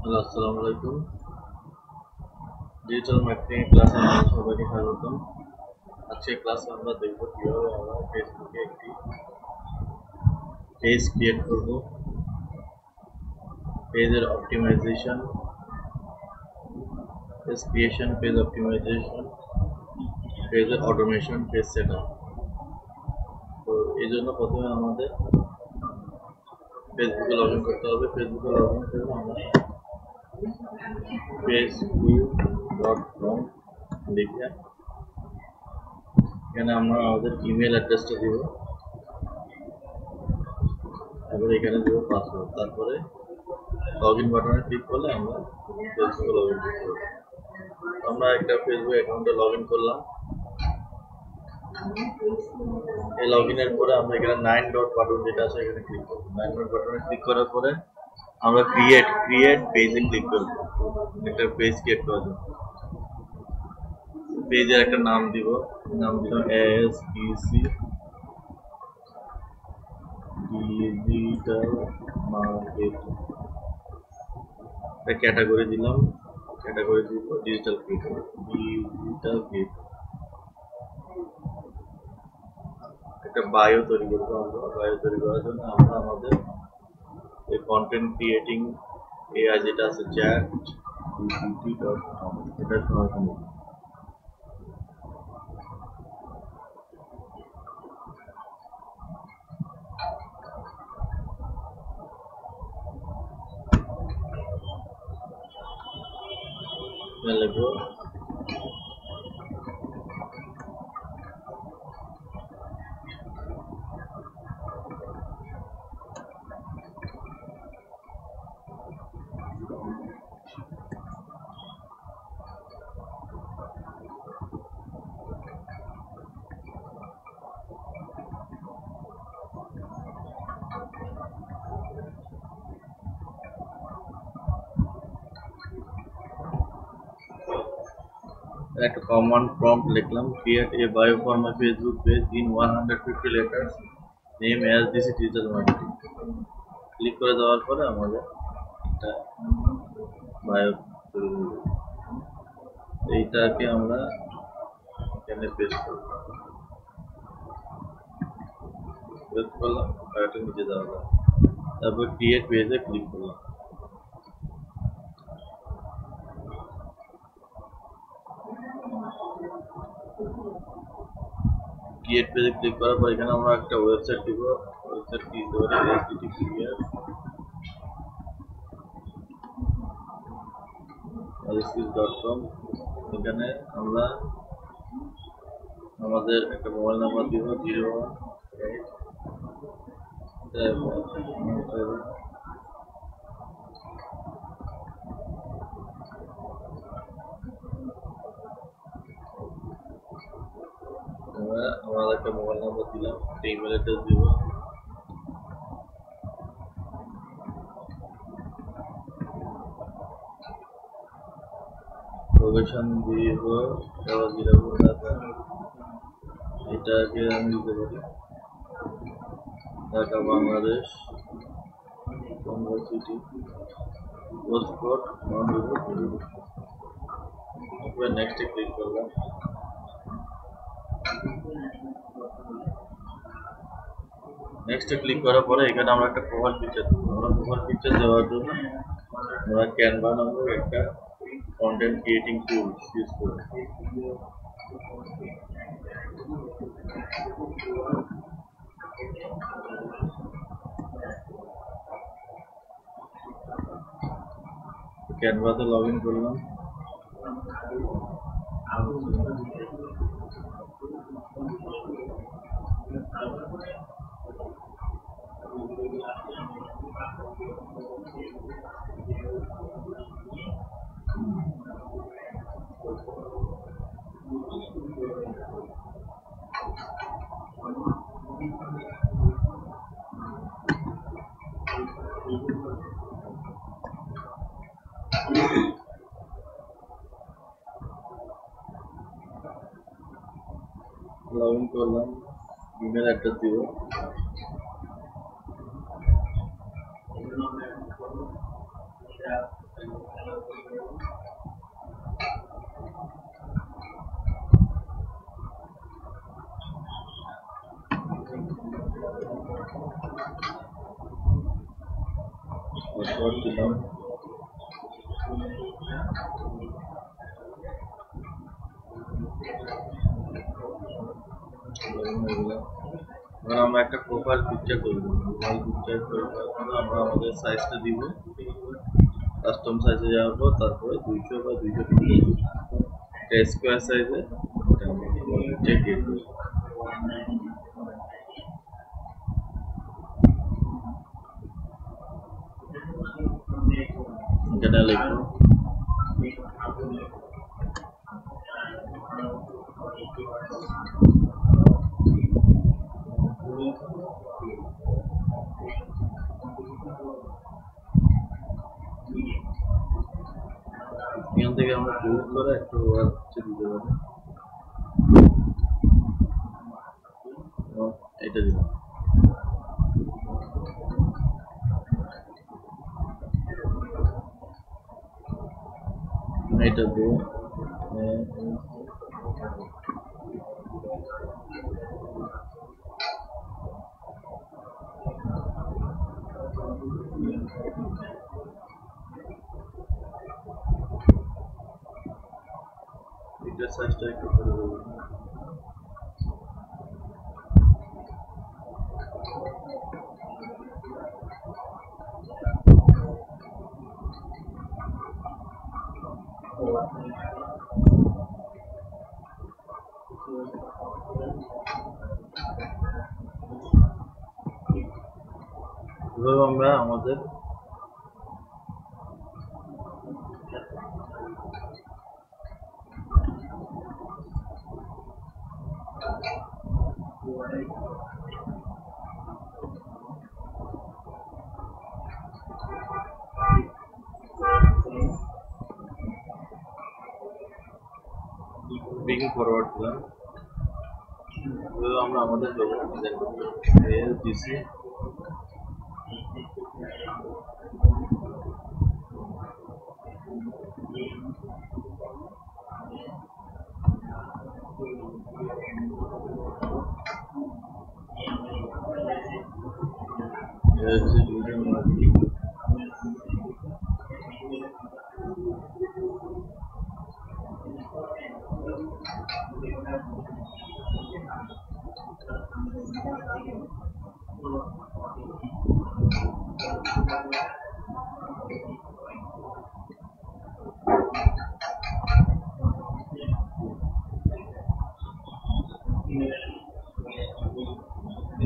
Hello, আসসালামু আলাইকুম। Digital marketing ক্লাসে আপনাদের সবাইকে স্বাগতম। আজকে ক্লাসে আমরা দেখব কিভাবে আমরা ফেসবুকে একটি পেজ ক্রিয়েট করব, পেজের optimization, page creation, page optimization, পেজের অটোমেশন, পেজ সেটআপ। তো এই জন্য প্রথমে আমাদের ফেসবুকে লগ ইন করতে হবে। ফেসবুকে লগ ইন করে আমরা facebook.com লিখে এখানে আমরা আমাদের ইমেল অ্যাড্রেসটা দিব, তারপরে এখানে দেবো পাসওয়ার্ড, তারপরে লগ ইন বাটনে ক্লিক করলে আমরা ফেসবুকে লগ ইন করতে পারবো। আমরা একটা ফেসবুক অ্যাকাউন্টে লগ ইন করলাম। এই লগ ইনের পরে আমরা এখানে 9 ডট বাটন যেটা আছে এখানে ক্লিক করবো। 9 ডট বাটনে ক্লিক করার পরে আমরা ক্রিয়েট পেজে ক্লিক করবো। একটা পেজ ক্রিয়েট করার জন্য পেজের একটা নাম দিব, নাম দিলাম এসইসি ডিজিটাল মার্কেটিং। একটা ক্যাটাগরি দিলাম, ক্যাটাগরি দিব ডিজিটাল ক্রিয়েট। একটা বায়ো তৈরি করবো। আমরা বায়ো তৈরি করার জন্য আমরা আমাদের এই কন্টেন্ট ক্রিয়েটিং এআই যেটা আছে chat.gpt.com এটা সহায়তা নেব। লিখবো একটা কমান্ড প্রম্পট লিখলাম, create a bio for my Facebook page in 150 letters, name as this digital marketing. Click করে দেওয়ার পরে আমাদের একটা বায়ো তৈরি হয়ে যাবে। এইটাকে আমরা এখানে পেস্ট করব, পেস্ট করলাম, বায়োটা নিচে দেওয়া যায়। তারপর ক্রিয়েট পেজে ক্লিক করলাম। ক্রিয়েট পেজে ক্লিক করার পর এখানে আমরা একটা ওয়েবসাইট দিব। ওয়েবসাইট কি দিতে পারি, https://.com। এখানে আমরা আমাদের একটা মোবাইল নাম্বার দিব 018 আমরা একটা মোবাইল নাম্বার দিলাম, একটা ইমেল অ্যাড্রেস দিব। লোকেশন দিব এটাকে আমি দিতে পারি ঢাকা বাংলাদেশ, সিটি, পোস্টকোড নেক্সটে ক্লিক করলাম। নেক্সটে ক্লিক করার পরে এখানে আমরা একটা প্রোফাইল পিকচার দেবো। আমরা প্রোফাইল পিকচার দেওয়ার জন্য আমরা ক্যানভা নামক একটা কন্টেন্ট ক্রিয়েটিং টুল ইউজ করব। ক্যানভাতে লগ ইন করলাম। লগ ইন করলাম, ইমেল অ্যাড্রেস দিব। পাসওয়ার্ড দিলাম। এবার আমরা একটা প্রোফাইল পিকচার করব। প্রোফাইল পিকচার করার পর আমরা আমাদের সাইজটা দিব। কাস্টম সাইজে যাওয়ার পর তারপরে 200 বা 250 এটা স্কোয়ার সাইজে এটা আমরা চেক করব। এটা লিখব। এখান থেকে আমরা ক্লিক করে একটু ওয়ার্ক দিতে পারি। এটা দিলাম। এটা দিয়ে এটা সাইজটা একটু করে দেব। এভাবে আমরা আমাদের ব্রিং ফরওয়ার্ড দিলাম। এভাবে আমরা আমাদের লোগো ডিজাইন করব। এলডিসি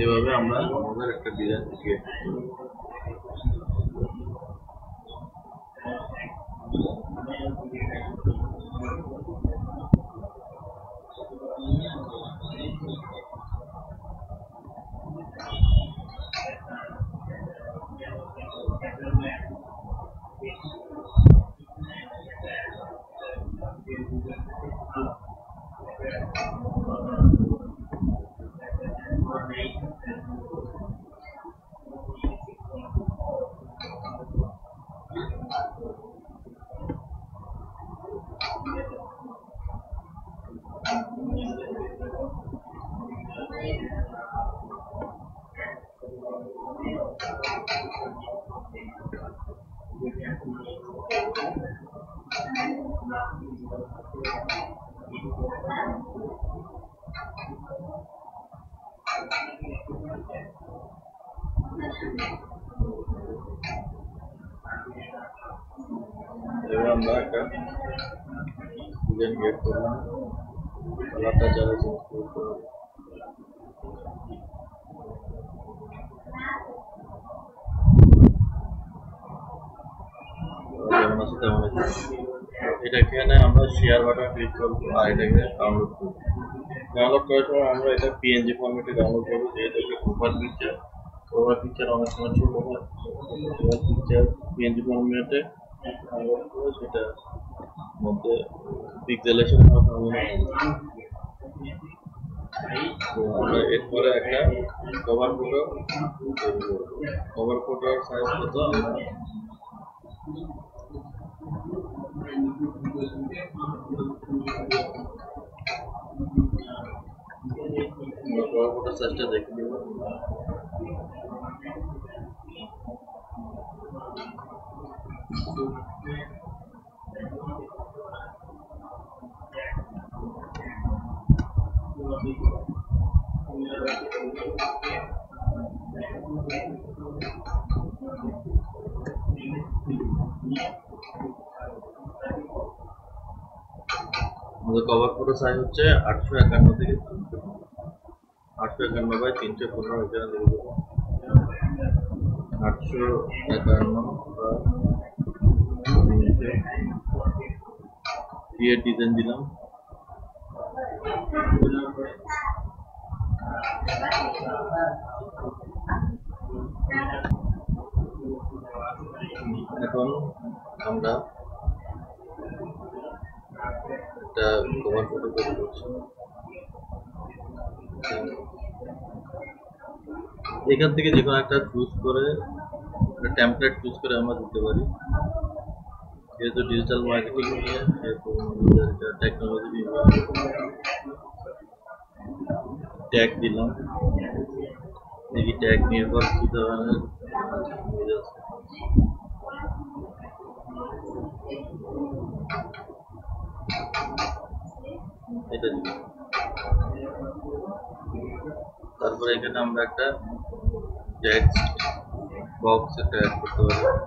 এভাবে আমরা আমাদের একটা ডিজাইন ক্রিয়েট করব। এবার আমরা একটা ডিজাইন ক্রিয়েট করলাম। কালারটা যারা চেঞ্জ করতে হবে। যেমন আছে তেমন আছে। এটা এখানে আমরা শেয়ার বাটন ক্লিক করবো আর এটাকে ডাউনলোড করবো। ডাউনলোড করার সময় আমরা এটা পিএনজি ফরম্যাটে ডাউনলোড করবো। যেহেতু একটা প্রোফাইল পিকচার অনেক সময় ছোট হয়। প্রোফাইল পিকচার পিএনজি ফরম্যাটে ডাউনলোড করে সেটা মধ্যে পিক্সেলেশন হবে। তো আমরা এরপরে একটা কভার ফটোর সাইজ কত আমরা কভার ফটোর সাইজটা দেখে নেব। আমাদের কভার ফটো সাইজ হচ্ছে 851 থেকে 851 বাই 315 এখানে দিয়ে দেবো 851 বাই 300 ক্রিয়েট ডিজাইন দিলাম এখন আমরা একটা কভার ফটো তৈরি করছি এখান থেকে যে কোনো একটা চুজ করে একটা টেমপ্লেট চুজ করে আমরা দিতে পারি যেহেতু ডিজিটাল মার্কেটিং নিয়ে যেহেতু টেকনোলজি ট্যাগ দিলাম দেখি ট্যাগ নির্ভর কি ধরনের এটা দিলাম তারপরে এখানে আমরা একটা টেক্সট বক্স একটা অ্যাড করতে পারি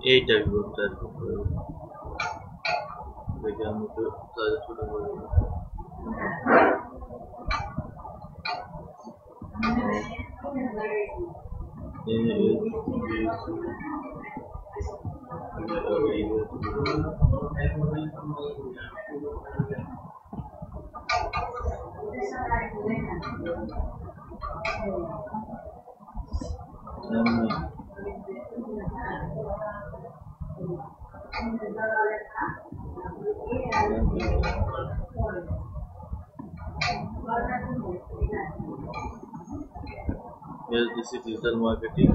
এই ট্যাগগুলোটা অ্যাড করতে পারি দেখে আমি একটু সাইজ ছোট করে Yes, this is digital marketing.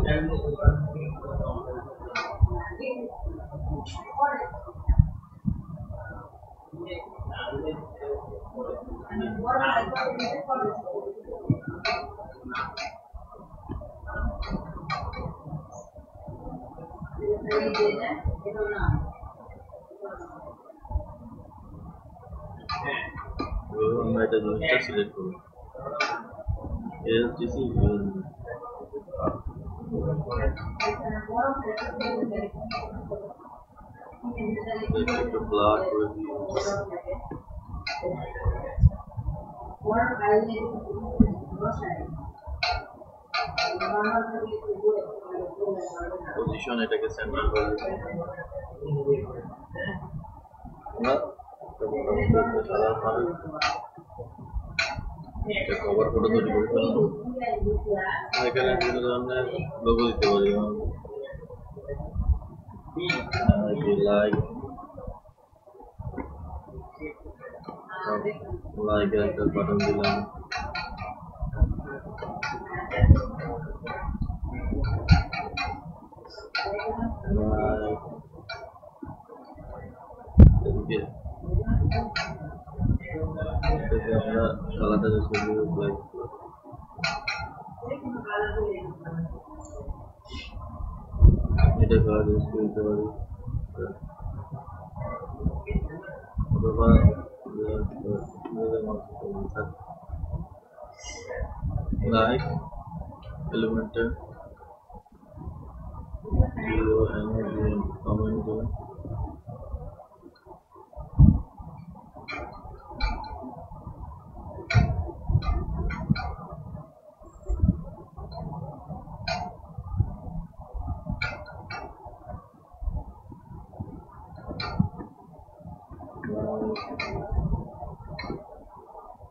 আমরা এটা জিনিসটা সিলেক্ট করব এলটিসি একটু ব্লার করে দিই পজিশন এটাকে সেন্টার করে দিই আমরা সাধারণভাবে একটা কভার ফটো তৈরি করে ফেললাম এখানে বিভিন্ন ধরনের লোগো দিতে পারি লাইক একটা বাটন দিলাম আমরা কালারটা লাইক এটা কালার ইউজ করে দিতে পারি অথবা লাইক এলিমেন্টের কমেন্ট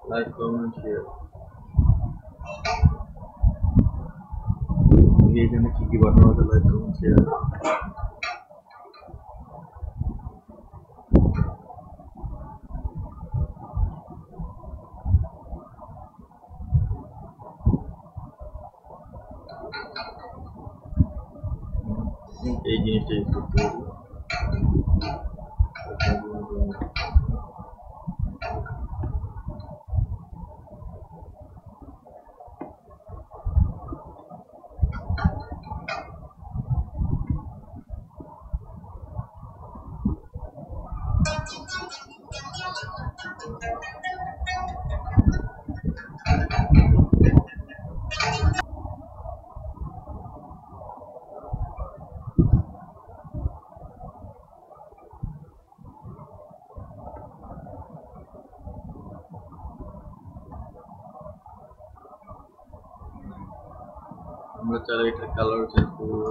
like, comment, share. এখানে কি কি বাটন আছে লাইক কমেন্ট শেয়ার জিনিসটা ইউজ করতে পারি। আমরা চাইলে এটা কালার চেঞ্জ করবো।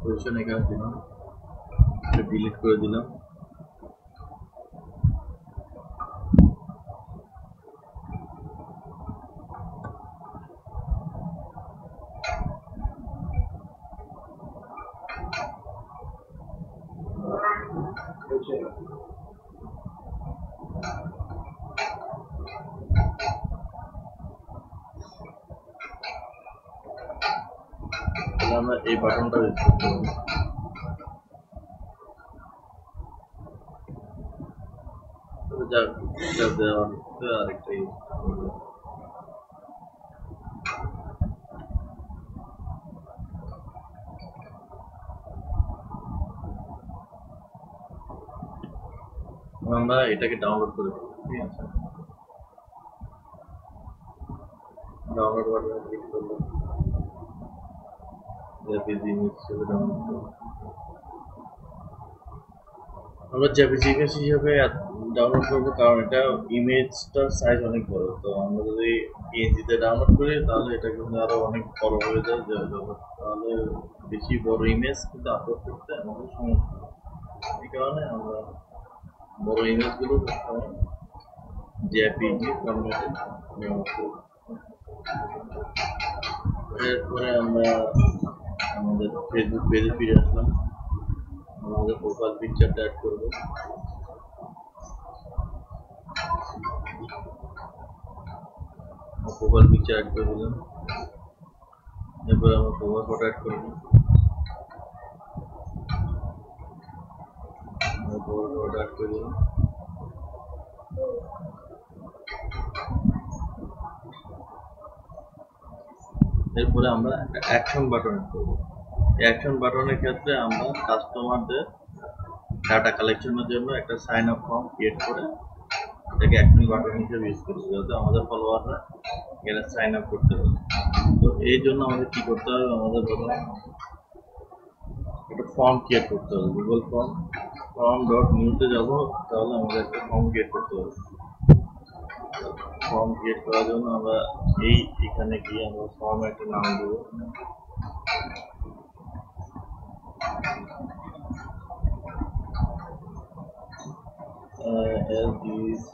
পজিশন এখানে দিলাম, ডিলিট করে দিলাম। আমরা এই বাটনটা ইউজ করতে পারি। আরেকটা ইউজ করবো। আমরা এটাকে ডাউনলোড করে দেবো, ঠিক আছে। ডাউনলোড বাটনে ক্লিক করবো, জেপিজি ইমেজ হিসেবে ডাউনলোড করবো। আমরা জেপিজি ইমেজ হিসেবে ডাউনলোড করবো, কারণ এটা ইমেজটার সাইজ অনেক বড়। তো আমরা যদি পিএনজিতে ডাউনলোড করি তাহলে এটা কিন্তু আরো অনেক বড় হয়ে যায়, তাহলে বেশি বড় ইমেজ কিন্তু আপলোড করতে আমাদের সমস্যা। এই কারণে আমরা বড় ইমেজগুলো জেপিজি ফরম্যাটে ডাউনলোড করব। এরপরে আমরা আমাদের ফেসবুক পেজে ফিরে আসলাম, আমাদের প্রোফাইল পিকচারটা অ্যাড করব। প্রোফাইল পিকচার অ্যাড করে দিলাম। এরপরে আমরা প্রোফাইল ফটো অ্যাড করব। প্রোফাইল ফটো অ্যাড করে দিলাম। এরপরে আমরা একটা অ্যাকশন বাটন অ্যাড করব। অ্যাকশন বাটনের ক্ষেত্রে আমরা কাস্টমারদের ডাটা কালেকশনের জন্য একটা সাইন আপ ফর্ম ক্রিয়েট করে এটাকে অ্যাকশন বাটন হিসেবে ইউজ করবো, যাতে আমাদের ফলোয়াররা এখানে সাইন আপ করতে পারে। তো এই জন্য আমাদের কি করতে হবে, আমাদের প্রথমে একটা ফর্ম ক্রিয়েট করতে হবে। গুগল ফর্ম ডট নিউতে যাবো, তাহলে আমাদের একটা ফর্ম ক্রিয়েট করতে হবে। ফর্ম ক্রিয়েট করার জন্য আমরা এখানে গিয়ে আমরা ফর্ম একটা নাম দেবো। LDC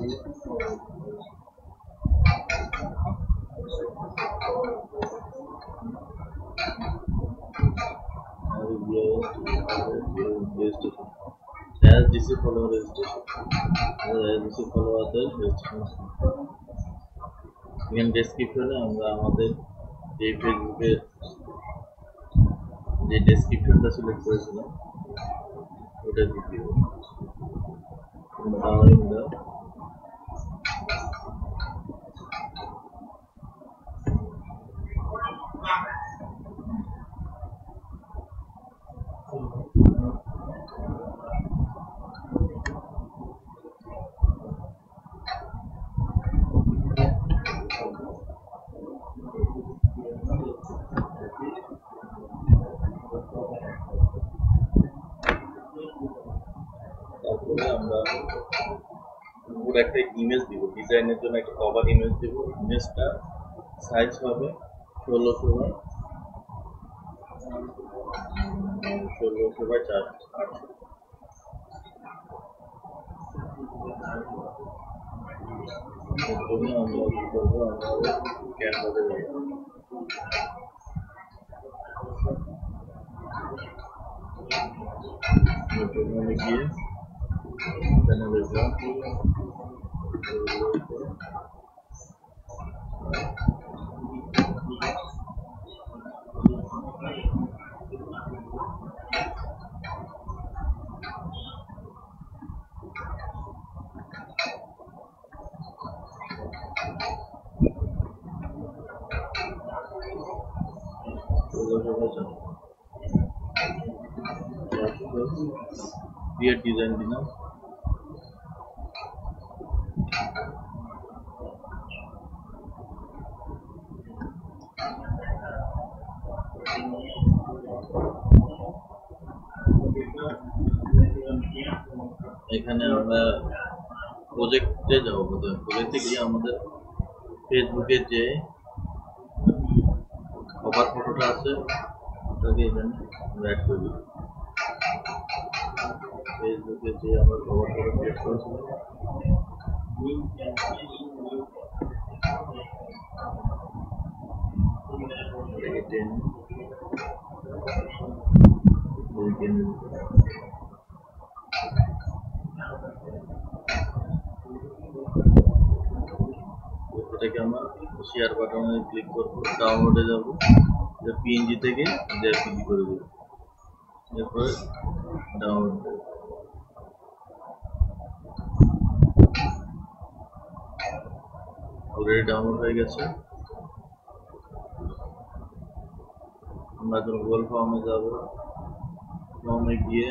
follower registration। ডেসক্রিপশনে আমরা আমাদের যে ফেসবুকের যে ডেসক্রিপশনটা সিলেক্ট করেছিলাম ওটা দিয়ে দিব। তারপরে আমরা উপরে একটা ইমেজ দিব, ডিজাইনের জন্য একটা কভার ইমেজ দিব। ইমেজটা সাইজ হবে 1600 বাই 800। প্রথমে আমরা কি করবো, আমরা ক্যানভাসে যাবো। প্রথমে গিয়ে এখানে লিখলাম ক্রিয়েট ডিজাইন দিলাম। এখানে আমরা প্রজেক্টে যাবো, প্রজেক্টে গিয়ে আমাদের ফেসবুকে যে কভার ফটোটা আছে ওটাকে এখানে অ্যাড করি। ফেসবুকে যে আমরা কভার ফটো ক্রিয়েট করেছিলাম এটাকে আমরা শেয়ার বাটনে ক্লিক করবো, ডাউনলোডে যাবো, পিএনজি থেকে জেপিজি করে দেবো, এরপরে ডাউনলোড দেবো। অলরেডি ডাউনলোড হয়ে গেছে। আমরা এখন গুগল ফর্মে যাব, ফর্মে গিয়ে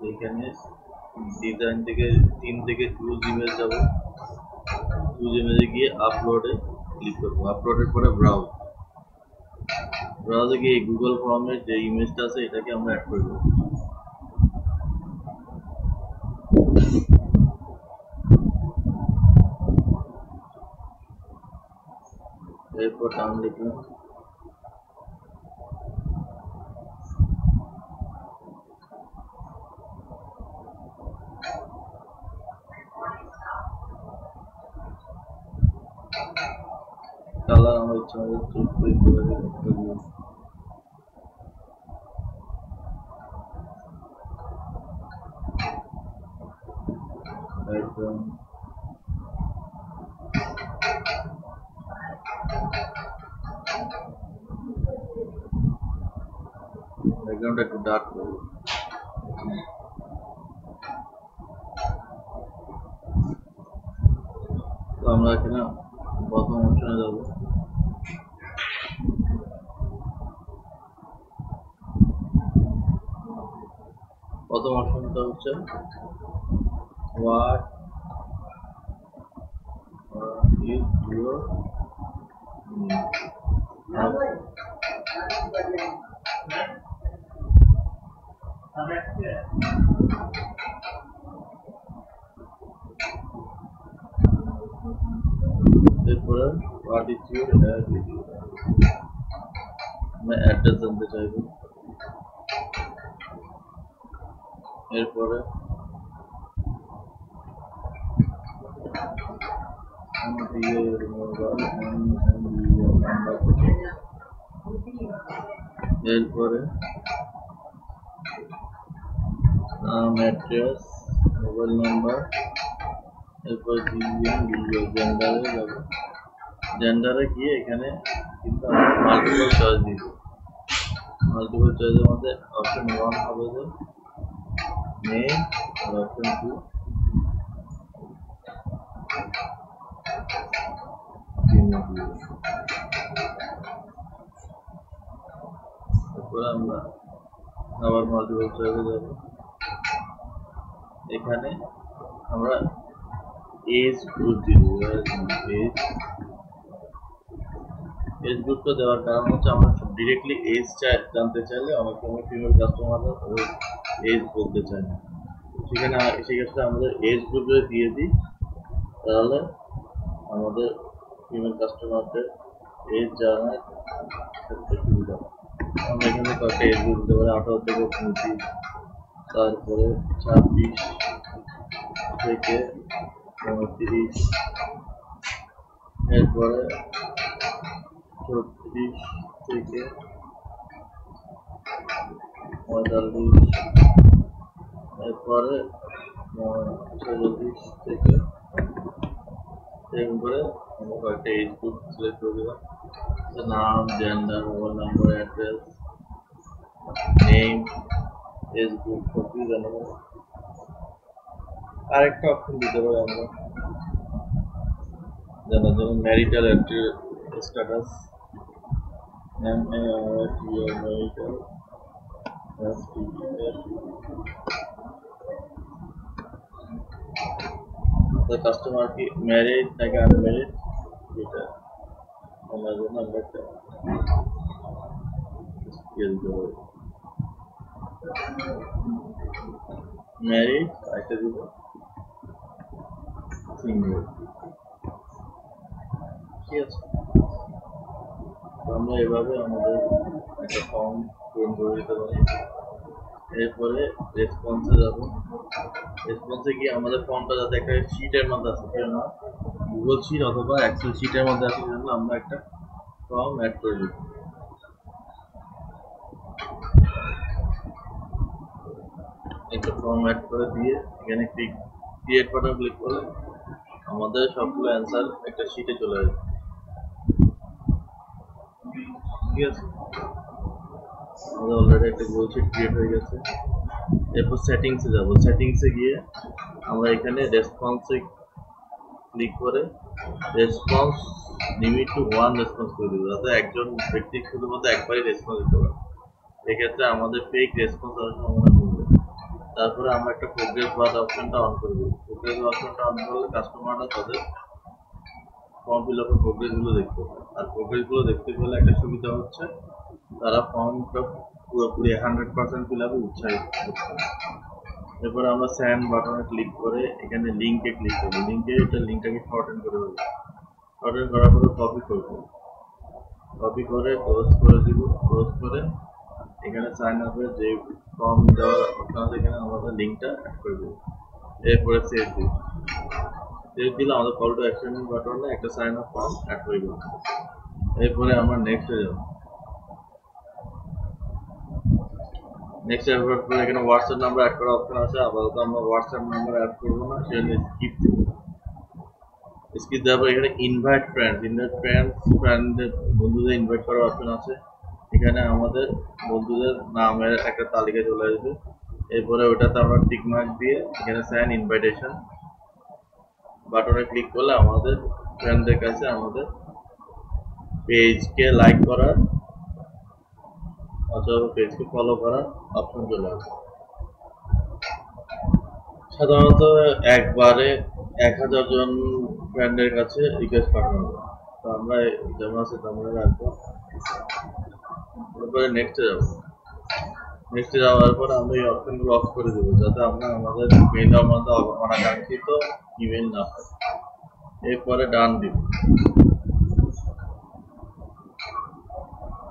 এখানে ডিজাইন থেকে 3 থেকে চুজ ইমেজ যাব। চুজ ইমেজে গিয়ে আপলোডে ক্লিক করবো। আপলোডের পরে ব্রাউজে গিয়ে গুগল ফর্মের যে ইমেজটা আছে এটাকে আমরা অ্যাড করব। এরপর নাম লিখলাম, কালার আমার ইচ্ছা মতো চুজ করে দেবো। ব্যাকগ্রাউন্ডটা একটু ডার্ক করবো। তো আমরা এখানে প্রথম অপশনে যাব, প্রথম অপশনটা হচ্ছে হোয়াট ইজ ইউর এরপরে হোয়াট ইজ ইউর আমরা অ্যাড্রেস জানতে চাইব। এরপরে এরপরে নাম, অ্যাড্রেস, মোবাইল নাম্বার, এরপর জেন্ডারে যাবো। জেন্ডারে গিয়ে এখানে কিন্তু আমরা মাল্টিপল চয়েস দিব। মাল্টিপল চয়েসের মধ্যে অপশন 1 হবে যে মেল, আর অপশন 2 তারপরে আমরা আবার মাল্টিপল চয়েসে যাব। এখানে আমরা এজ গ্রুপ দিব। এজ গ্রুপটা দেওয়ার কারণ হচ্ছে আমরা ডিরেক্টলি এজ জানতে চাইলে অনেক সময় ফিমেল কাস্টমাররা এজ বলতে চায় না, সেখানে সেক্ষেত্রে আমাদের এজ গ্রুপ দিয়ে দিই তাহলে আমাদের ফিমেল কাস্টমারদের এজ জানার ক্ষেত্রে সুবিধা। আমরা এখানে কয়েকটা এজ গ্রুপ দিতে পারি, 18 থেকে 29, তারপরে 26 থেকে 29, এরপরে 36 থেকে 45, এরপরে 46 থেকে, এরকম করে আমরা কয়েকটা এজ গ্রুপ সিলেক্ট করে দিলাম। নাম, gender, mobile number, address, name, age group সবই জানাবো। আরেকটা অপশন দিতে পারি আমরা জানার জন্য, ম্যারিটাল স্ট্যাটাস, ম্যারিটাল কাস্টমার কি ম্যারিড নাকি আনম্যারিড, এটা জানার জন্য আমরা একটা স্কেল দিতে পারি। ম্যারিড, একটা দিব সিঙ্গেল। ঠিক আছে, আমরা এভাবে আমাদের একটা ফর্ম পূরণ করে দিতে পারি। এরপরে রেসপন্সে যাব। রেসপন্সে গিয়ে আমাদের ফর্মটা যাতে একটা শিটের মধ্যে আছে, সেজন্য গুগল শিট অথবা এক্সেল শিটের মধ্যে আছে, সেজন্য আমরা একটা ফর্ম অ্যাড করে দিব। একটা ফর্ম অ্যাড করে দিয়ে এখানে ক্রিয়েট বাটন ক্লিক করলে আমাদের সবগুলো অ্যান্সার একটা শিটে চলে আসবে। ঠিক আছে, আমাদের অলরেডি একটা গুগল শিট ক্রিয়েট হয়ে গেছে। এরপর সেটিংসে যাব। সেটিংসে গিয়ে আমরা এখানে রেসপন্সে ক্লিক করে রেসপন্স লিমিট টু 1 রেসপন্স করে দেবো, যাতে একজন ব্যক্তি শুধুমাত্র একবারই রেসপন্স দিতে পারে। এক্ষেত্রে আমাদের ফেক রেসপন্স আসার সম্ভাবনা কমবে। তারপরে আমরা একটা প্রোগ্রেস বার অপশনটা অন করে দেবো। প্রোগ্রেস অপশনটা অন করলে কাস্টমাররা তাদের ফর্ম ফিল আপের প্রোগ্রেসগুলো দেখতে পায়। আর প্রোগ্রেসগুলো দেখতে পেলে একটা সুবিধা হচ্ছে, তারা ফর্মটা পুরোপুরি 100% ফিল আপে উৎসাহিত করছে। এরপরে আমরা সেন্ড বাটনে ক্লিক করে এখানে লিঙ্কে ক্লিক করবো। লিঙ্কটাকে শর্টেন করে দেবো। শর্টেন করার পরে কপি করবো। কপি করে ক্লোজ করে দিব। ক্লোজ করে এখানে সাইন আপের যে ফর্ম দেওয়ার অপশন আছে, এখানে আমাদের লিঙ্কটা অ্যাড করে দেবো। এরপরে সেভ দিব। সেভ দিলে আমাদের কল টু অ্যাকশন বাটনে একটা সাইন আপ ফর্ম অ্যাড হয়ে গেল। এরপরে আমরা নেক্সটে যাব। নেক্সট অ্যাড করে এখানে হোয়াটসঅ্যাপ নাম্বার অ্যাড করার অপশন আছে। আপাতত আমরা হোয়াটসঅ্যাপ নাম্বার অ্যাড করবো না, সেজন্য স্কিপ দেব। স্কিপ দেওয়ার পর এখানে ইনভাইট ফ্রেন্ডদের বন্ধুদের ইনভাইট করার অপশন আছে। এখানে আমাদের বন্ধুদের নামের একটা তালিকা চলে আসবে। এরপরে ওটাতে আমরা টিক মার্ক দিয়ে এখানে সেন্ড ইনভাইটেশন বাটনে ক্লিক করলে আমাদের ফ্রেন্ডদের কাছে আমাদের পেজকে লাইক করার অথবা পেজকে ফলো করার অপশন চলে আসবে। সাধারণত একবারে 1000 জন ফ্রেন্ডের কাছে রিকোয়েস্ট পাঠানো হবে। তো আমরা যেমন আছে তেমন রাখবো। তারপরে নেক্সটে যাবো। নেক্সটে যাওয়ার পর আমরা এই অপশনগুলো অফ করে দেবো, যাতে আমরা আমাদের মেইলের মধ্যে অনাকাঙ্ক্ষিত ইমেল না পাই। এরপরে ডান দিব।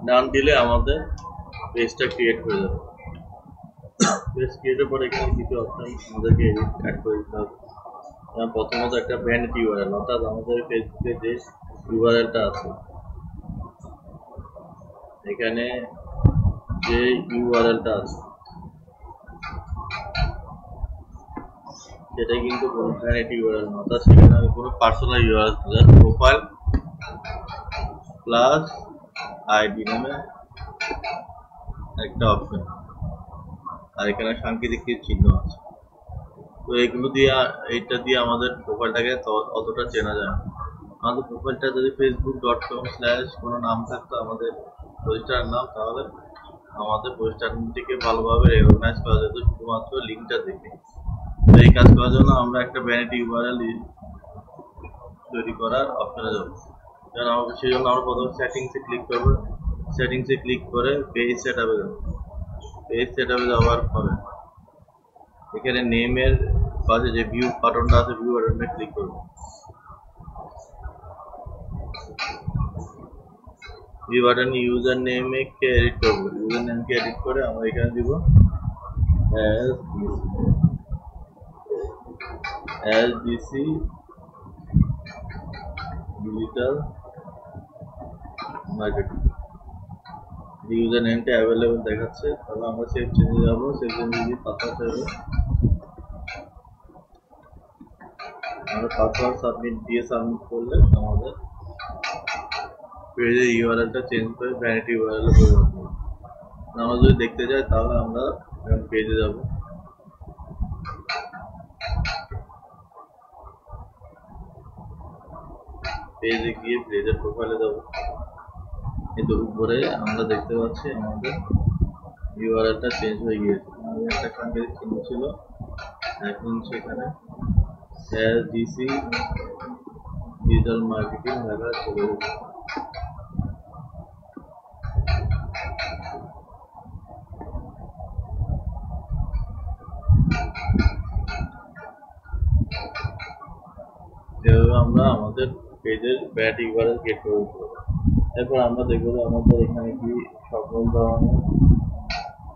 ডান দিলে আমাদের পেজটা ক্রিয়েট হয়ে যাবে। পেজ ক্রিয়েটের পরে এখানে কিছু অপশন আমাদেরকে অ্যাড করে দিতে হবে। প্রথমত একটা ভ্যানিটি ইউআরএল, অর্থাৎ আমাদের ফেসবুকে যে ইউআরএলটা আছে, এখানে যে ইউআরএলটা আছে সেটা কিন্তু কোনো ভ্যানিটি ইউআরএল না, অর্থাৎ সেখানে কোনো personal URL, just profile plus ID নামে একটা অপশন, আর এখানে সাংকেতিক কিছু চিহ্ন আছে। তো এগুলো দিয়ে এইটা দিয়ে আমাদের প্রোফাইলটাকে অতটা চেনা যায় না। আমাদের প্রোফাইলটা যদি facebook.com/ কোনো নাম থাকতো আমাদের প্রতিষ্ঠানের নাম, তাহলে আমাদের প্রতিষ্ঠানটিকে ভালোভাবে রেকগনাইজ করা যেত শুধুমাত্র লিঙ্কটা দেখে। তো এই কাজ করার জন্য আমরা একটা ভ্যানিটি ইউআরএল তৈরি করার অপশনে যাব। সেই জন্য আমরা প্রথমে সেটিংসে ক্লিক করবো। সেটিংসে ক্লিক করে পেজ সেটআপে যাব। পেজ সেটআপে যাওয়ার পরে এখানে নেমের পাশে যে ভিউ বাটনটা আছে, ভিউ বাটনটা ক্লিক করবো। এই বাটনে ইউজার নেমে কে এডিট করব, ইউজার নেম কে এডিট করে আমরা এখানে দিব এসডিসি ডিজিটাল মার্কেটিং। ইউজার নেমটা অ্যাভেলেবল দেখাচ্ছে, তাহলে আমরা সেভ চেঞ্জে যাবো, সেভ চেঞ্জে দিয়ে পাসওয়ার্ড দেবো। আমরা পাসওয়ার্ড সাবমিট দিয়ে সাবমিট করলে আমাদের পেজের ইউআরএলটা চেঞ্জ করে ভ্যানিটি ইউআরএল এ পরিবর্তন হবে। আমরা যদি দেখতে যাই তাহলে আমরা পেজে যাব, পেজে গিয়ে পেজের প্রোফাইলে যাব। কিন্তু উপরে আমরা দেখতে পাচ্ছি আমাদের ইউআরএলটা চেঞ্জ হয়ে গিয়েছে। আমাদের একটা কান্ট্রি চিহ্ন ছিল, এখন সেখানে এসডিসি ডিজিটাল মার্কেটিং লেখা চলে গেছে। এভাবে আমরা আমাদের পেজের ব্যাট ইউআরএল গেট করে দিতে পারবো। এরপর আমরা দেখবো যে আমাদের এখানে কি সকল ধরনের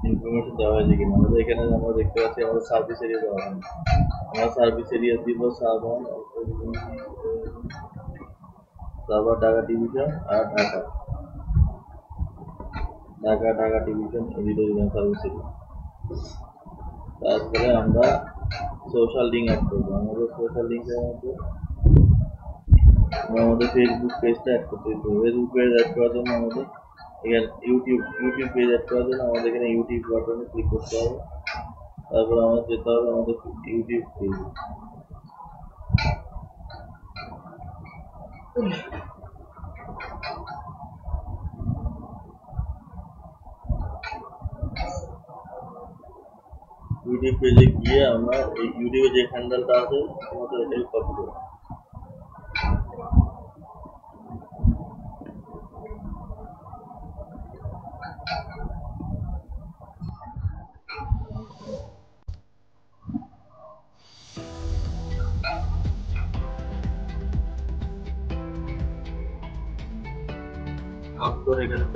ইনফরমেশন দেওয়া হয়েছে কিনা। আমাদের এখানে আমরা দেখতে পাচ্ছি আমাদের সার্ভিস এরিয়া দেওয়া হয়, আমরা সার্ভিস এরিয়া দিব সার্ভার ঢাকা ডিভিশন আর Dhaka division editor service area. তারপরে আমরা সোশ্যাল লিঙ্ক অ্যাড করবো। আমাদের সোশ্যাল লিঙ্কের মধ্যে আমাদের ফেসবুক পেজটা অ্যাড করতে হবে। ফেসবুক পেজ অ্যাড করার জন্য আমাদের এখানে ইউটিউব পেজ অ্যাড করার জন্য আমাদের এখানে ইউটিউব বাটনে ক্লিক করতে হবে। তারপর আমাদের যেতে হবে আমাদের ইউটিউব পেজ। ইউটিউব পেজে গিয়ে আমরা এই ইউটিউবে যে হ্যান্ডেলটা আছে আমাদের এটাকে কপি করব। আপনার এখানে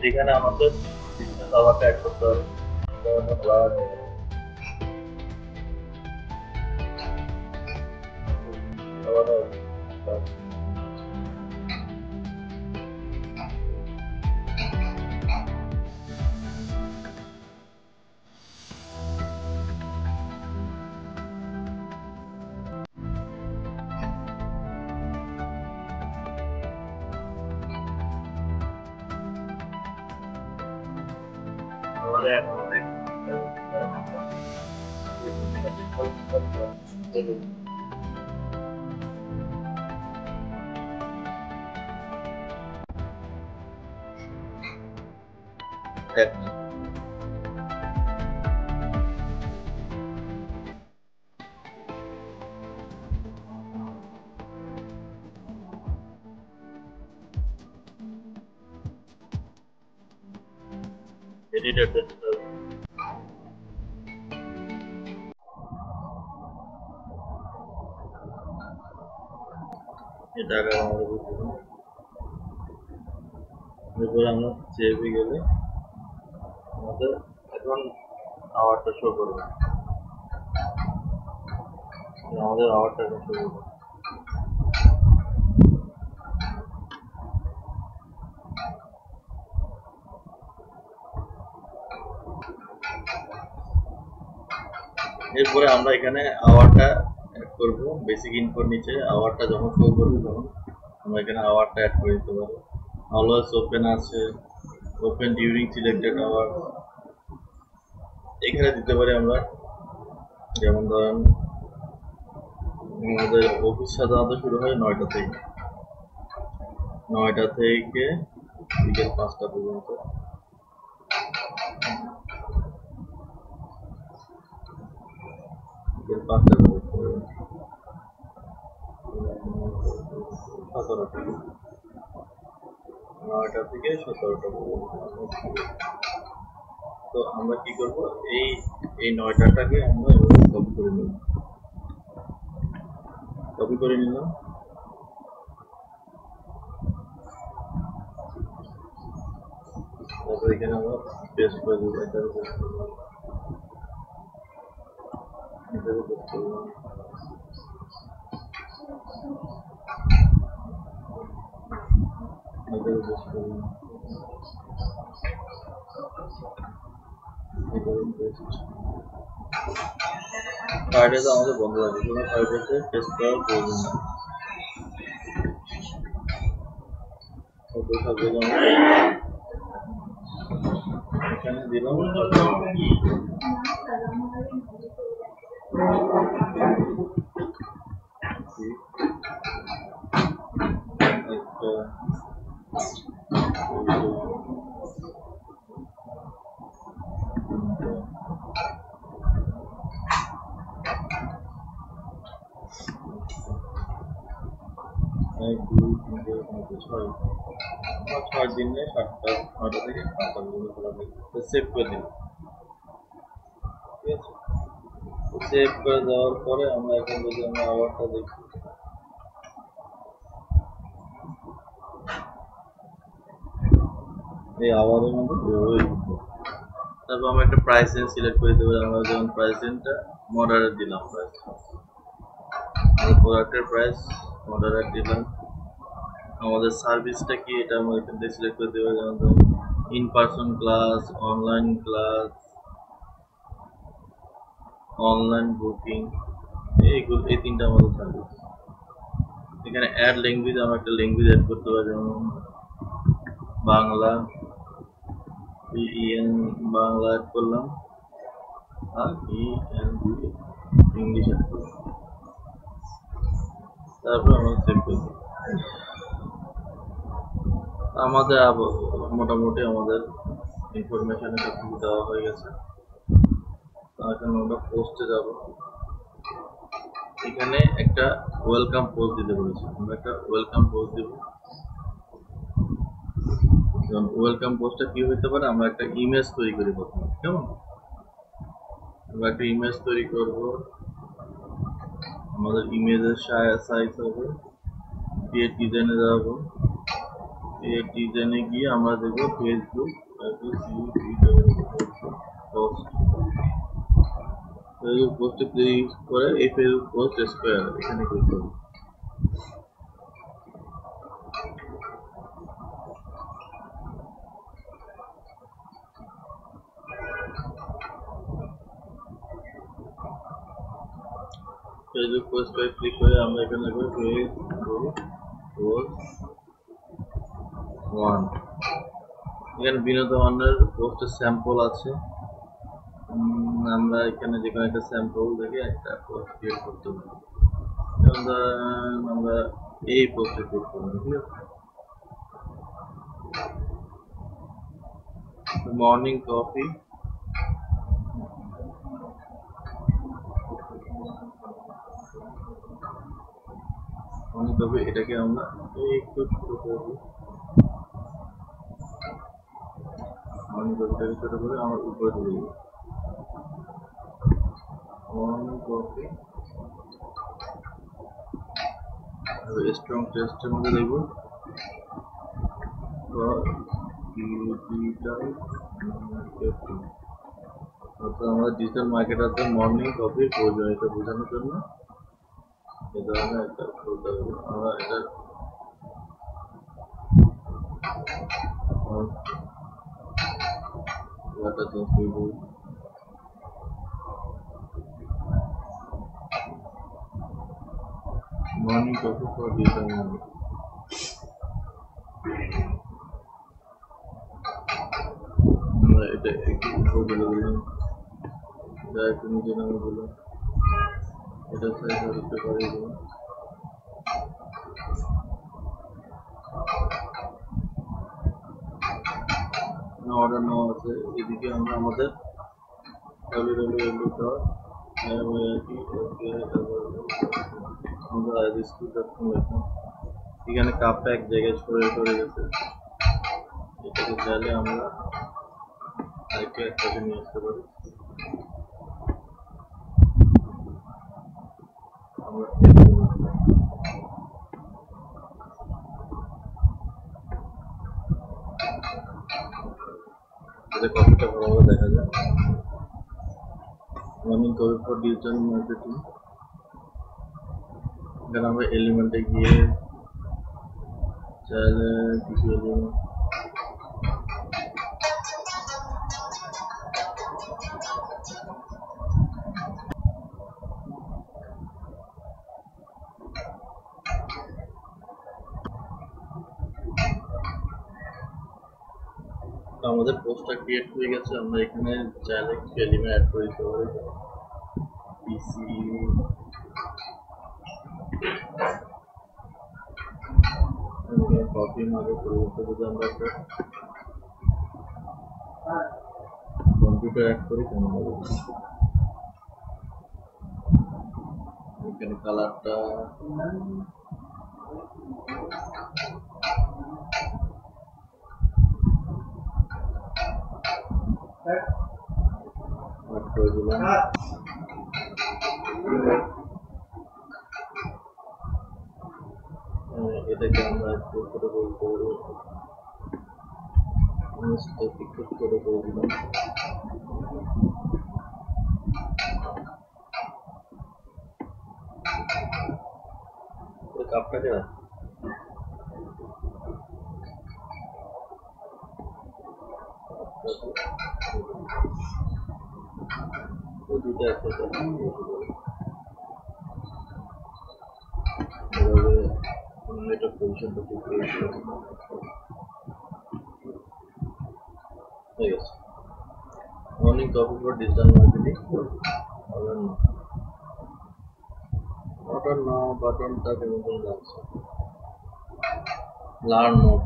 এখানে আমাদের বিজনেস আওয়ারটা অ্যাড করতে হবে। এরপর আমরা সেভে গেলে আমাদের এখন আওয়ারটা শো করবে, আমাদের আওয়ারটা এখন শো করবে। এরপরে আমরা এখানে আওয়ারটা অ্যাড করব। বেসিক ইনফোর নিচে আওয়ারটা যখন শো করবে তখন আমরা এখানে আওয়ারটা অ্যাড করে দিতে পারবো। অলওয়েজ ওপেন আছে, ওপেন ডিউরিং সিলেক্টেড আওয়ার এখানে দিতে পারি আমরা। যেমন ধরেন আমাদের অফিস সাধারণত শুরু হয় 9টা থেকে, 9টা থেকে বিকেল 5টা পর্যন্ত। বিকেল 5টা পর্যন্ত 17টা, 9টা থেকে 17টা পর্যন্ত। তো আমরা কি করব, এই 9টাকে আমরা কপি করে নেব। কপি করে নিলাম। তারপর এখানে আমরা পেস্ট করে দেবো, এটার উপর পেস্ট করবো। কার্ডে তো আমাদের বন্ধ থাকে, কোনো কার্ডেতে পেস্ট করার প্রয়োজন নেই। এখানে দিলাম ছয় দিনে 7টা 9টা থেকে 5টা পর্যন্ত খোলা থাকে। সেভ করে দিন, ঠিক আছে। সেভ করে দেওয়ার পরে আমরা এখন যদি আমরা আওয়ারটা দেখি, এই আওয়ারের মধ্যে তারপর আমরা একটা প্রাইস রেঞ্জ সিলেক্ট করে দেবো। আমরা যেমন প্রাইস রেঞ্জটা মডারেট দিলাম, প্রাইস প্রোডাক্টের প্রাইস মডারেট দিলাম। আমাদের সার্ভিসটা কি এটা আমরা এখান থেকে সিলেক্ট করে দেবো, যেমন in person class, online class, online booking, এইগুলো এই তিনটা আমাদের সার্ভিস। এখানে অ্যাড ল্যাঙ্গুয়েজ আমরা একটা ল্যাঙ্গুয়েজ অ্যাড করতে পারি, যেমন বাংলা, বাংলা অ্যাড করলাম আর ইংলিশ অ্যাড করলাম। তারপর আমরা সেভ করে দিই। আমাদের মোটামুটি আমাদের ইনফরমেশন সব কিছু দেওয়া হয়ে গেছে। এখন আমরা পোস্টে যাব। এখানে একটা ওয়েলকাম পোস্ট দিতে বলেছি, আমরা একটা ওয়েলকাম পোস্ট দিব। ওয়েলকাম পোস্টটা কি হতে পারে, আমরা একটা ইমেজ তৈরি করি প্রথমে, কেমন? আমরা একটা ইমেজ তৈরি করব। আমাদের ইমেজের সাইজ হবে, ক্রিয়েট ডিজাইনে যাব। ক্রিয়েট ডিজাইনে গিয়ে আমরা দেখব ফেসবুক পোস্টে ক্লিক করে এই ফেসবুক পোস্ট স্কোয়ার এখানে ক্লিক করব। ফেসবুক পোস্ট করে ক্লিক করে আমরা এখানে লিখব ফেসবুক পোস্ট 1। এখানে বিনোদনের পোস্টের স্যাম্পল আছে, আমরা এখানে যে কোনো একটা স্যাম্পল দেখে একটা পোস্ট ক্রিয়েট করতে পারি। যেমন ধরেন আমরা এই পোস্টে ক্লিক করবো, ঠিক আছে। মর্নিং কফি, এটাকে আমরা একটু ছোট করবো, মর্নিং কফিটাকে ছোট করে আমরা উপরে তুলে দেবো। মর্নিং কফি স্ট্রং টেস্টের মধ্যে দেখবো আমরা ডিজিটাল মার্কেটারদের মর্নিং কফির প্রয়োজন, এটা বোঝানোর জন্য এই ধরনের একটা বলতে হবে। আমরা এটা চেঞ্জ করব, morning coffee for digital market. আমরা এটা একটু বলে দিলাম, এটা একটু নিজে নামে বললাম, এটা সাইজ করতে পারি দেবো। অর্ডার নেওয়া আছে। এদিকে আমরা আমাদের এখানে কাপটা এক জায়গায় সরে গেছে, এটাকে চাইলে আমরা আরেকটু একসাথে নিয়ে আসতে পারি। আমরা এটা কপিটা ভালোভাবে দেখা যায়। Morning copy for digital marketing, এখানে আমরা এলিমেন্টে গিয়ে চাইলে কিছু এলিমেন্ট আমাদের পোস্টটা ক্রিয়েট হয়ে গেছে। আমরা এখানে চাইলে কিছু এলিমেন্ট অ্যাড করে দিতে পারি। পিসি কপি মারে পরিবর্তে যদি আমরা একটা কম্পিউটার অ্যাড করি কেমন হবে, এখানে কালারটা অ্যাড করে দিলাম। এটাকে আমরা একটু করে বলতে পারি, করে দিলাম। কাপটাকে দুটো একসাথে এটা পজিশনটা হয়ে গেছে। Morning copy for digital marketing button now, বাটনটা কেমন করে লাগছে, লার্ন মোড,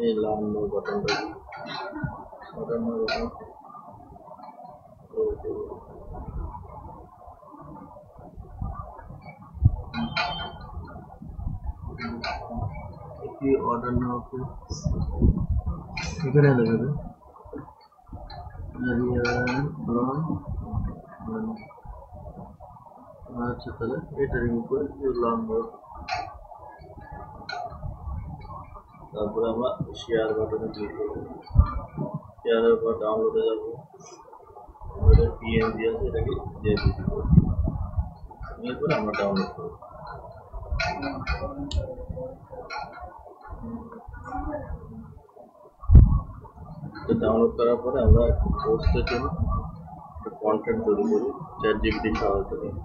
এই লার্ন মোড বাটনটা বাটন কি অর্ডার নাও এখানে দেবে। আচ্ছা তাহলে এটা রিমুভ করে লার্ন মোড, তারপরে আমরা শেয়ার বাটনে ক্লিক করব। শেয়ারের পর ডাউনলোডে যাব, আমাদের পিএনজি আছে এটাকে দিয়ে দিব, এরপরে আমরা ডাউনলোড করব। ডাউনলোড করার পরে আমরা পোস্টের জন্য কন্টেন্ট তৈরি করি চ্যাটজিপিটির সহায়তা নিয়ে।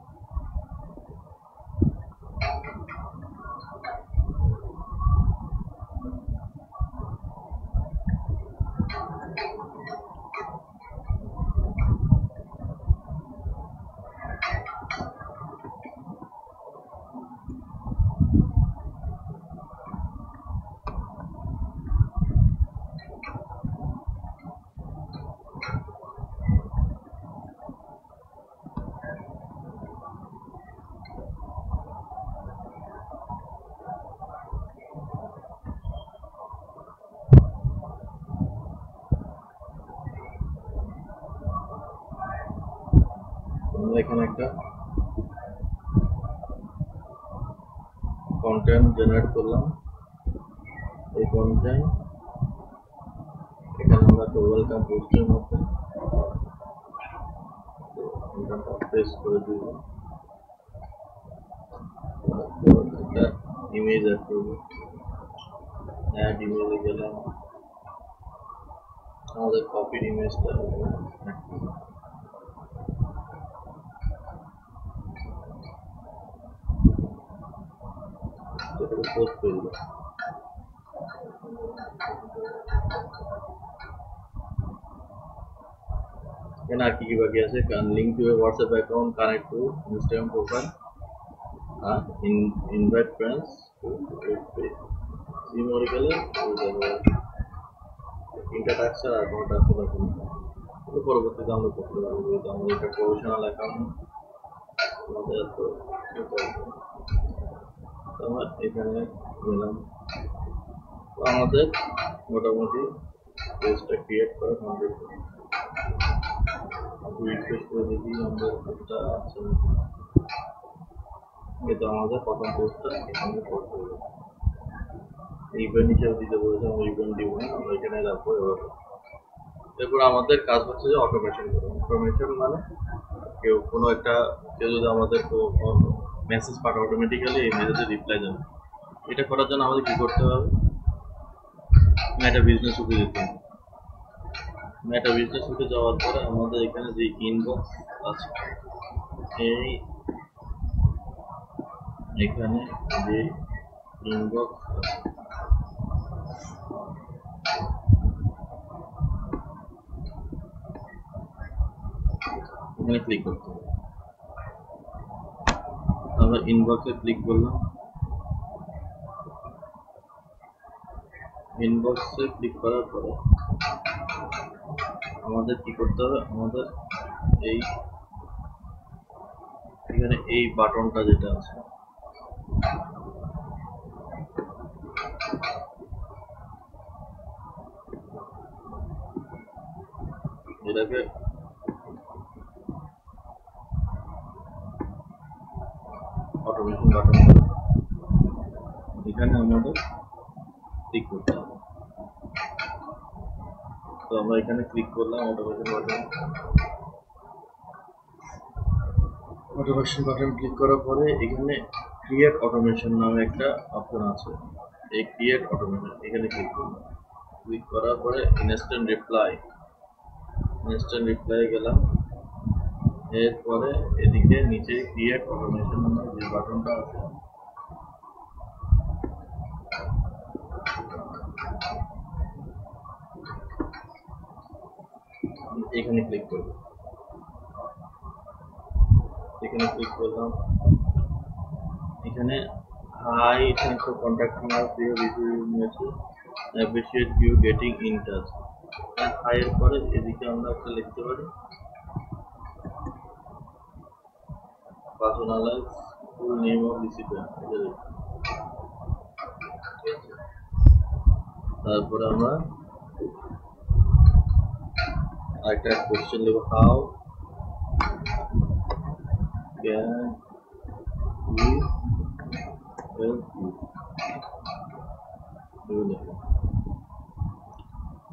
এখানে একটা কন্টেন্ট জেনারেট করলাম, এই কন্টেন্ট এখানে আমরা ওয়েলকাম পোস্টের মধ্যে পেস্ট করে দিব, একটা ইমেজ অ্যাড করব। অ্যাড ইমেজে গেলাম, আমাদের কপির ইমেজটা পোস্ট করব। এখানে আর কি বাকি আছে, link to a WhatsApp account, connect to Instagram profile, invite friends to সিমোরিক্যালে তিনটা টাস্ক আর কোনো টাস্ক রাখুন, পরবর্তীতে আমরা করতে পারবো। যেহেতু আমাদের একটা প্রফেশনাল অ্যাকাউন্ট, আমাদের তো আমরা এখানে গেলাম। তো আমাদের মোটামুটি পেজটা ক্রিয়েট করা কমপ্লিট। রিফ্রেশ করে দেখি আমাদের একটা আছে, কিন্তু আমাদের প্রথম পোস্টটা এখানে করতে হবে। ইভেন্ট হিসেবে দিতে বলেছে, আমরা ইভেন্ট দিব না, আমরা এখানে রাখবো। এরপর আমাদের কাজ হচ্ছে যে অটোমেশন করা। অটোমেশন মানে কেউ যদি আমাদের মেসেজ পাঠায়, অটোমেটিক্যালি এই মেসেজে রিপ্লাই দেবে। এটা করার জন্য আমাদের কি করতে হবে, মেটা বিজনেস উঠে যেতে হবে। মেটা বিজনেস উঠে যাওয়ার পরে আমাদের এখানে যে ইনবক্স আছে, এখানে যে ইনবক্স আছে, এখানে ক্লিক করতে হবে। আমরা ইনবক্সে ক্লিক করলাম। ইনবক্সে ক্লিক করার পরে আমাদের কি করতে হবে, আমাদের এখানে এই বাটনটা যেটা আছে, এটাকে অটোমেশন বাটন, এখানে আমাদের ক্লিক করতে হবে। তো আমরা এখানে ক্লিক করলাম automation button. Automation button click করার পরে এখানে ক্রিয়েট অটোমেশন নামে একটা অপশন আছে। এই ক্রিয়েট অটোমেশন এখানে ক্লিক করলাম। ক্লিক করার পরে ইনস্ট্যান্ট রিপ্লাই গেলাম। এরপরে এদিকে নিচে ক্রিয়েট অটোমেশন নামে যে বাটনটা আছে, এখানে ক্লিক করব। এখানে ক্লিক করলাম। এখানে hi, thanks for contacting us, we have received message, appreciate you getting in touch. Hi এর পরে এদিকে আমরা একটা লিখতে পারি personalize full name of recipient. তারপরে আমরা একটা কোশ্চেন লিখব, how can we help you.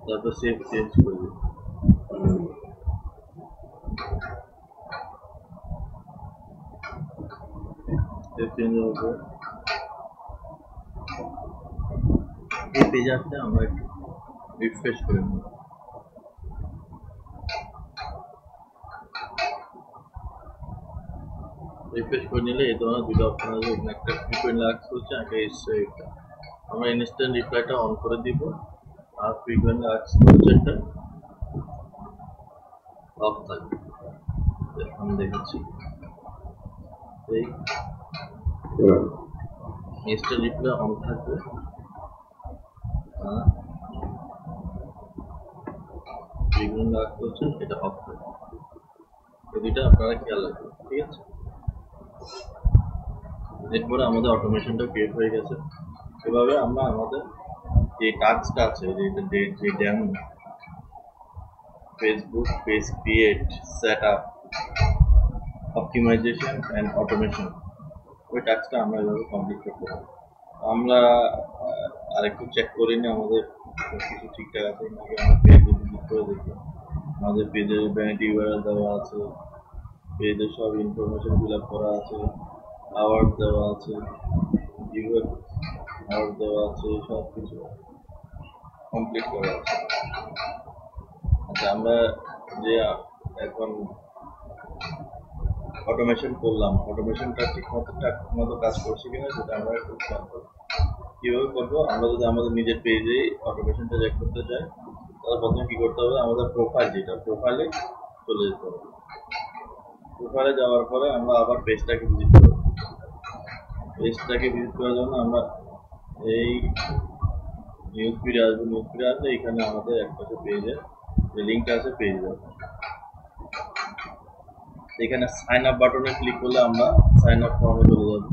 তারপর সেভ চেঞ্জ করবে। চেঞ্জ হবে। এই পেজে আসলে আমরা একটু রিফ্রেশ করে নেব। রিফ্রেশ করে নিলে এই ধরনের দুটো অপশন আছে, একটা ফ্রিকোয়েন্ট লাক্স হচ্ছে, একটা এসছে। আমরা ইনস্ট্যান্ট রিপ্লাইটা অন করে দিব, আর ফ্রিকোয়েন্ট লাক্স হচ্ছে একটা অফ থাকবে। আমি দেখাচ্ছি, এই ইনস্ট্যান্ট রিপ্লাই অন থাকবে, আর ফ্রিকোয়েন্ট লাক্স হচ্ছে এটা অফ থাকবে। এই দুইটা আপনারা খেয়াল রাখবেন, ঠিক আছে? এরপরে আমাদের অটোমেশনটা ক্রিয়েট হয়ে গেছে। এভাবে আমরা আমাদের যে টাস্কটা আছে, যে demo Facebook page create, set up, optimisation and automation, ওই টাস্কটা আমরা এভাবে কমপ্লিট করতে পারি। আমরা আরেকটু চেক করে নিই আমাদের কিছু ঠিকঠাক আছে নাকি। আমরা পেজে ভিজিট করে দেখি, আমাদের পেজের ভ্যানিটি ইউআরএল দেওয়া আছে, পেজের সব ইনফরমেশন ফিল আপ করা আছে, আওয়ার্ড দেওয়া আছে, ভিউয়ার আওয়ার্ড দেওয়া আছে, সব কিছু কমপ্লিট করা আছে। আচ্ছা, আমরা যে এখন অটোমেশন করলাম, অটোমেশনটা ঠিকমতো কাজ করছে কিনা সেটা আমরা একটু খেয়াল করব। কীভাবে করবো, আমরা যদি আমাদের নিজের পেজেই অটোমেশনটা চেক করতে চাই, তাহলে প্রথমে কী করতে হবে, আমাদের প্রোফাইলে চলে যেতে হবে। প্রোফাইলে যাওয়ার পরে আমরা আবার পেজটাকে ভিজিট করব। পেজটাকে ভিজিট করার জন্য আমরা এই নিউজ ফিডে আসবো। নিউজ ফিডে আসলে এখানে আমাদের একটা পেজের যে লিঙ্কটা আছে পেজ যাবে। এখানে সাইন আপ বাটনে ক্লিক করলে আমরা সাইন আপ ফর্মে চলে যাব।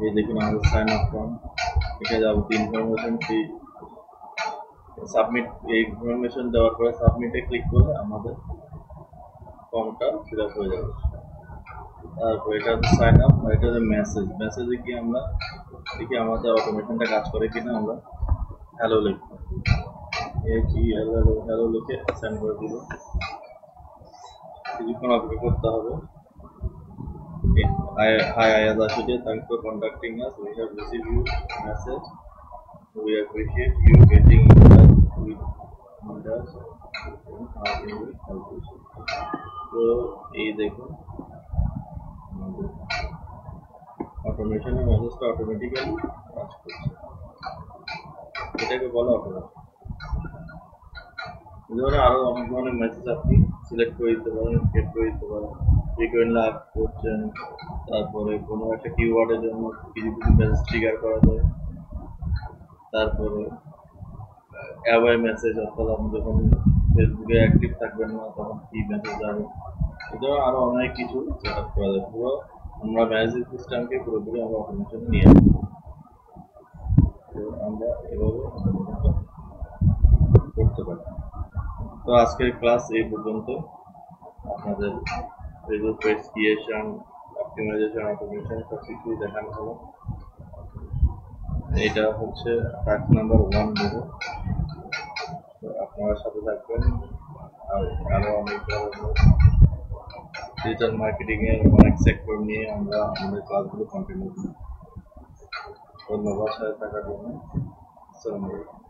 এই দেখুন আমাদের সাইন আপ ফর্ম, এটা যাবো ইনফরমেশন ফি সাবমিট। এই ইনফরমেশন দেওয়ার পরে সাবমিটে ক্লিক করলে আমাদের ফর্মটা ফিল আপ হয়ে যাবে। তারপর এটা হচ্ছে সাইন আপ, আর এটা হচ্ছে মেসেজে গিয়ে আমরা দেখি আমাদের অটোমেশনটা কাজ করে কিনা। আমরা হ্যালো লিখব, হ্যালো লিখে সেন্ড করে দিব। কিছুক্ষণ অপেক্ষা করতে হবে। Hi Ayaz Ashude, thanks for contacting us. We have received your message. We appreciate you getting in touch with us. How can we help you? তো এই দেখুন অটোমেশনের মেসেজটা অটোমেটিক্যালি কাজ করছে। এটাকে বলা অটোমেশন। এই ধরনের আরো অনেক ধরনের মেসেজ আপনি সিলেক্ট করে দিতে পারেন, সেট করে দিতে পারেন। ফ্রিকোয়েন্টলি আপ করছেন, তারপরে কোনো একটা কিওয়ার্ডের জন্য কিছু কিছু মেসেজ ট্রিগার করা যায়। তারপরে অ্যাওয়ে মেসেজ, অর্থাৎ আপনি যখন ফেসবুকে অ্যাক্টিভ থাকবেন না তখন কি মেসেজ যাবে, এটা আরো অনেক কিছু সেট আপ করা যায়। পুরো আমরা ম্যানেজিং সিস্টেমকে পুরোপুরি আমরা অটোমেশনে নিয়ে আসবো। আমরা এভাবে করতে পারি। তো আজকের ক্লাস এই পর্যন্ত। আপনাদের Facebook page creation, optimization, automation সব কিছুই দেখানো হলো। এটা হচ্ছে টাস্ক নাম্বার 1 দেবো। তো আপনারা সাথে থাকবেন। আর আরো অনেক ধরনের ডিজিটাল মার্কেটিং এর অনেক সেক্টর নিয়ে আমরা আমাদের ক্লাসগুলো কন্টিনিউ করি। ধন্যবাদ সাথে থাকার জন্য। আসসালামু আলাইকুম।